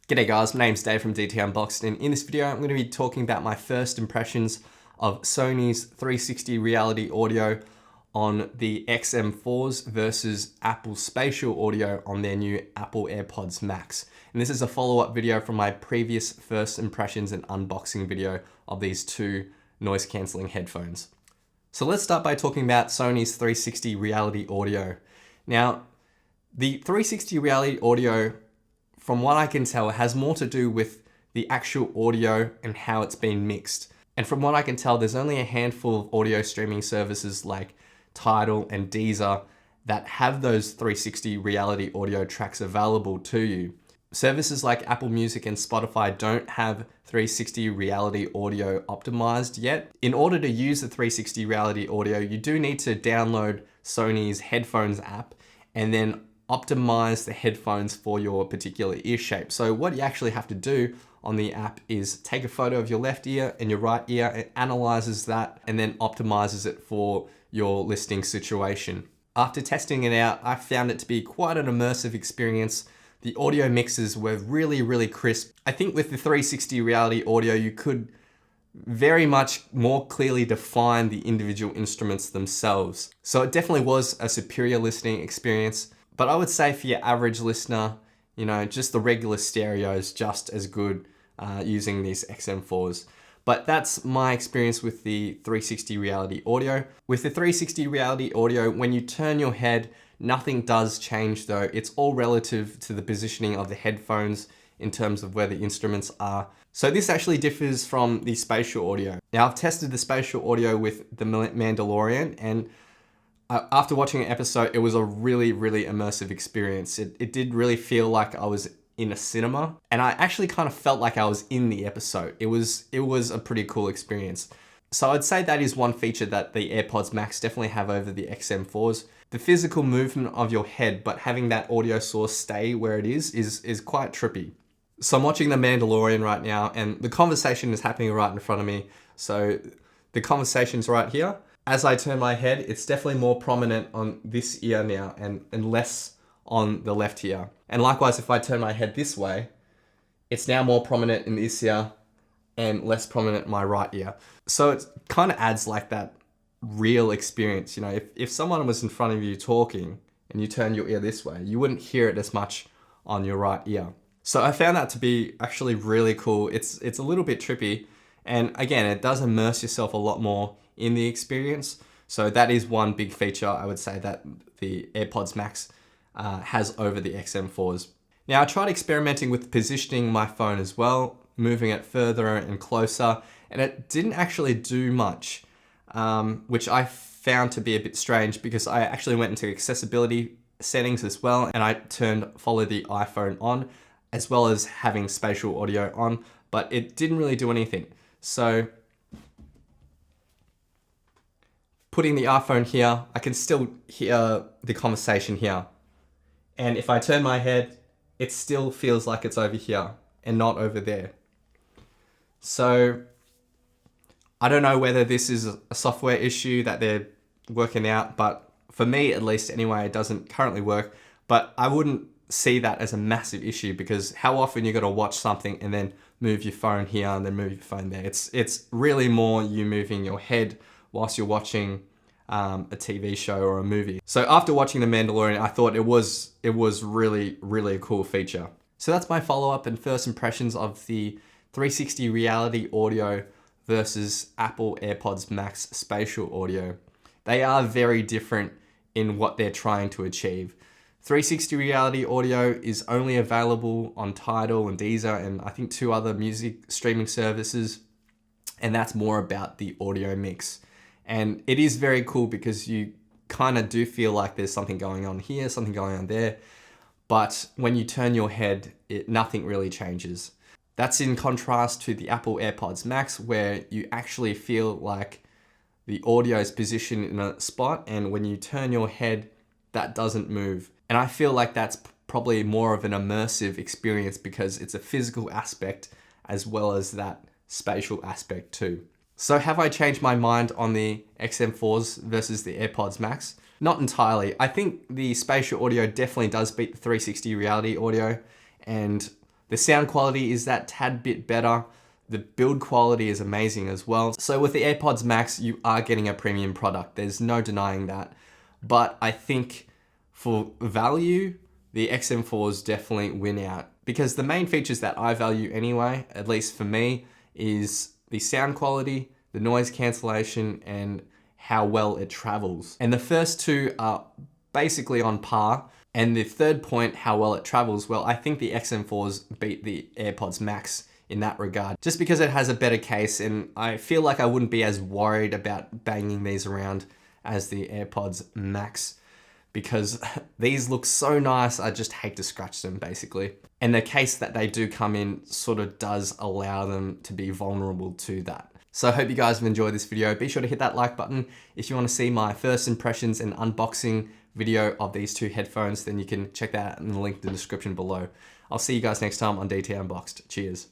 G'day guys, my name's Dave from DT Unboxed, and in this video I'm going to be talking about my first impressions of Sony's 360 reality audio on the XM4s versus Apple's spatial audio on their new Apple Airpods Max. And this is a follow-up video from my previous first impressions and unboxing video of these two noise cancelling headphones. So let's start by talking about Sony's 360 reality audio. Now, the 360 reality audio, from what I can tell, has more to do with the actual audio and how it's been mixed. And from what I can tell, there's only a handful of audio streaming services like Tidal and Deezer that have those 360 reality audio tracks available to you. Services like Apple Music and Spotify don't have 360 reality audio optimized yet. In order to use the 360 reality audio, you do need to download Sony's headphones app and then optimize the headphones for your particular ear shape. So what you actually have to do on the app is take a photo of your left ear and your right ear. It analyzes that and then optimizes it for your listening situation. After testing it out, I found it to be quite an immersive experience. The audio mixes were really crisp. I think with the 360 reality audio, you could very much more clearly define the individual instruments themselves. So it definitely was a superior listening experience. But I would say for your average listener, you know, just the regular stereo is just as good using these XM4s. But that's my experience with the 360 reality audio. With the 360 reality audio, when you turn your head, nothing does change though. It's all relative to the positioning of the headphones in terms of where the instruments are. So this actually differs from the spatial audio. Now I've tested the spatial audio with the Mandalorian, and after watching an episode, it was a really immersive experience. It did really feel like I was in a cinema, and I actually kind of felt like I was in the episode. It was a pretty cool experience. So I'd say that is one feature that the AirPods Max definitely have over the XM4s. The physical movement of your head, but having that audio source stay where it is quite trippy. So I'm watching The Mandalorian right now, and the conversation is happening right in front of me. So the conversation's right here. As I turn my head, it's definitely more prominent on this ear now and less on the left ear. And likewise, if I turn my head this way, it's now more prominent in this ear and less prominent in my right ear. So it kind of adds like that real experience. You know, if someone was in front of you talking and you turn your ear this way, you wouldn't hear it as much on your right ear. So I found that to be actually really cool. It's a little bit trippy. And again, it does immerse yourself a lot more in the experience. So that is one big feature I would say that the AirPods Max has over the XM4s. Now I tried experimenting with positioning my phone as well, moving it further and closer, and it didn't actually do much, which I found to be a bit strange because I actually went into accessibility settings as well, and I turned follow the iPhone on, as well as having spatial audio on, but it didn't really do anything. So putting the iPhone here, I can still hear the conversation here. And if I turn my head, it still feels like it's over here and not over there. So I don't know whether this is a software issue that they're working out, but for me at least anyway, it doesn't currently work. But I wouldn't see that as a massive issue, because how often you got to watch something and then move your phone here and then move your phone there. It's really more you moving your head whilst you're watching a TV show or a movie. So after watching The Mandalorian, I thought it was really a cool feature. So that's my follow-up and first impressions of the 360 reality audio versus Apple Airpods Max spatial audio. They are very different in what they're trying to achieve. 360 reality audio is only available on Tidal and Deezer and I think 2 other music streaming services, and that's more about the audio mix. And it is very cool because you kind of do feel like there's something going on here, something going on there, but when you turn your head, nothing really changes. That's in contrast to the Apple Airpods Max, where you actually feel like the audio is positioned in a spot, and when you turn your head, that doesn't move. And I feel like that's probably more of an immersive experience because it's a physical aspect as well as that spatial aspect too. So have I changed my mind on the XM4s versus the AirPods Max? Not entirely. I think the spatial audio definitely does beat the 360 reality audio, and The sound quality is that tad bit better. The build quality is amazing as well. So with the AirPods Max, you are getting a premium product. There's no denying that. But I think for value, the XM4s definitely win out, because the main features that I value anyway, at least for me, is the sound quality, the noise cancellation, and how well it travels. And the first two are basically on par. And the third point, how well it travels, well, I think the XM4s beat the AirPods Max in that regard, just because it has a better case, and I feel like I wouldn't be as worried about banging these around as the AirPods Max, because these look so nice, I just hate to scratch them basically. And the case that they do come in sort of does allow them to be vulnerable to that. So I hope you guys have enjoyed this video. Be sure to hit that like button. If you want to see my first impressions and unboxing video of these two headphones, then you can check that out in the link in the description below. I'll see you guys next time on DT Unboxed. Cheers.